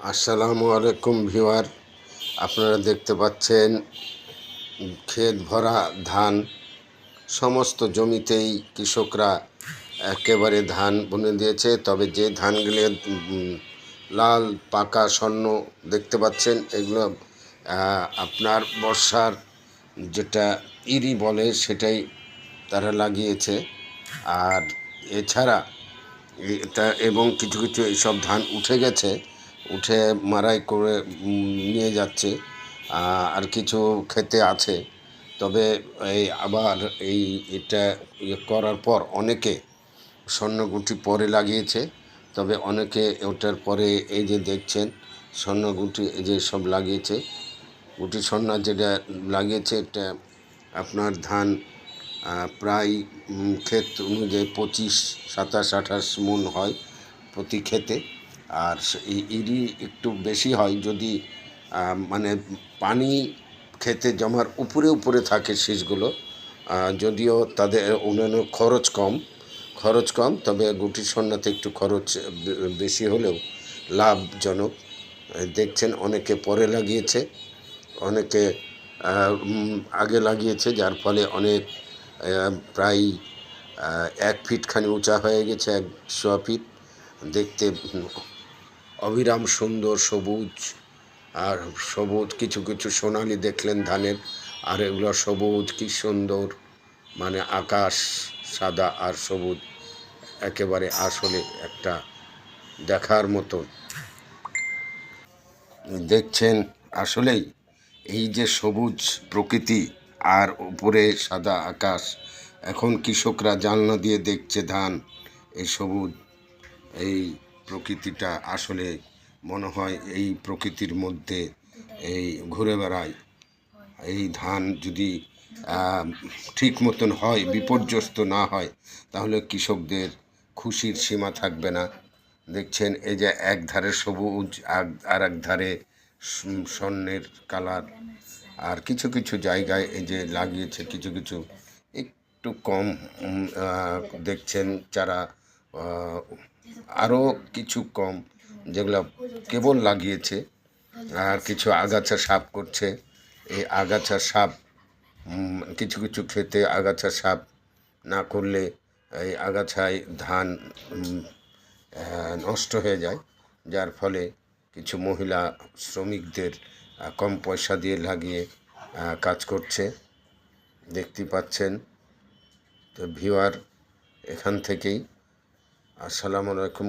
আসসালামু আলাইকুম ভিউয়ার, আপনারা দেখতে পাচ্ছেন ক্ষেত ভরা ধান। সমস্ত জমিতেই কৃষকরা একেবারে ধান বুনে দিয়েছে। তবে যে ধানগুলি লাল পাকা স্বর্ণ দেখতে পাচ্ছেন, এগুলো আপনার বর্ষার যেটা ইরি বলে সেটাই তারা লাগিয়েছে। আর এছাড়া এটা এবং কিছু কিছু এইসব ধান উঠে গেছে, উঠে মাড়াই করে নিয়ে যাচ্ছে। আর কিছু খেতে আছে। তবে আবার এটা করার পর অনেকে স্বর্ণগুটি পরে লাগিয়েছে। তবে অনেকে ওটার পরে এই যে দেখছেন স্বর্ণগুটি এই যে সব লাগিয়েছে। গুটি স্বর্ণ যেটা লাগিয়েছে এটা আপনার ধান প্রায় ক্ষেত অনুযায়ী 25, 27, 28 মণ হয় প্রতি ক্ষেতে। আর ইরি একটু বেশি হয় যদি মানে পানি ক্ষেতে জমার উপরে উপরে থাকে শীষগুলো। যদিও তাদের অন্যান্য খরচ কম, তবে গুটি স্বর্ণাতে একটু খরচ বেশি হলেও লাভজনক। দেখছেন অনেকে পরে লাগিয়েছে, অনেকে আগে লাগিয়েছে, যার ফলে অনেক প্রায় 1 ফিট খানি উঁচা হয়ে গেছে, 100 ফিট। দেখতে অবিরাম সুন্দর সবুজ। আর সবুজ কিছু কিছু সোনালি দেখলেন ধানের, আর এগুলো সবুজ কি সুন্দর, মানে আকাশ সাদা আর সবুজ, একেবারে আসলে একটা দেখার মতো। দেখছেন আসলেই এই যে সবুজ প্রকৃতি আর উপরে সাদা আকাশ, এখন কৃষকরা জানলা দিয়ে দেখছে ধান, এই সবুজ এই প্রকৃতিটা আসলে মনে হয় এই প্রকৃতির মধ্যে এই ঘুরে বেড়ায়। এই ধান যদি ঠিক মতন হয়, বিপর্যস্ত না হয়, তাহলে কৃষকদের খুশির সীমা থাকবে না। দেখছেন এই যে এক ধারে সবুজ আর এক ধারে স্বর্ণের কালার। আর কিছু কিছু জায়গায় এই যে লাগিয়েছে কিছু কিছু একটু কম দেখছেন যারা আরও কিছু কম, যেগুলো কেবল লাগিয়েছে। আর কিছু আগাছা সাফ করছে। এই আগাছা সাফ কিছু কিছু ক্ষেতে আগাছা সাফ না করলে এই আগাছায় ধান নষ্ট হয়ে যায়, যার ফলে কিছু মহিলা শ্রমিকদের কম পয়সা দিয়ে লাগিয়ে কাজ করছে, দেখতে পাচ্ছেন। তো ভিউয়ার, এখান থেকেই আসসালামু আলাইকুম।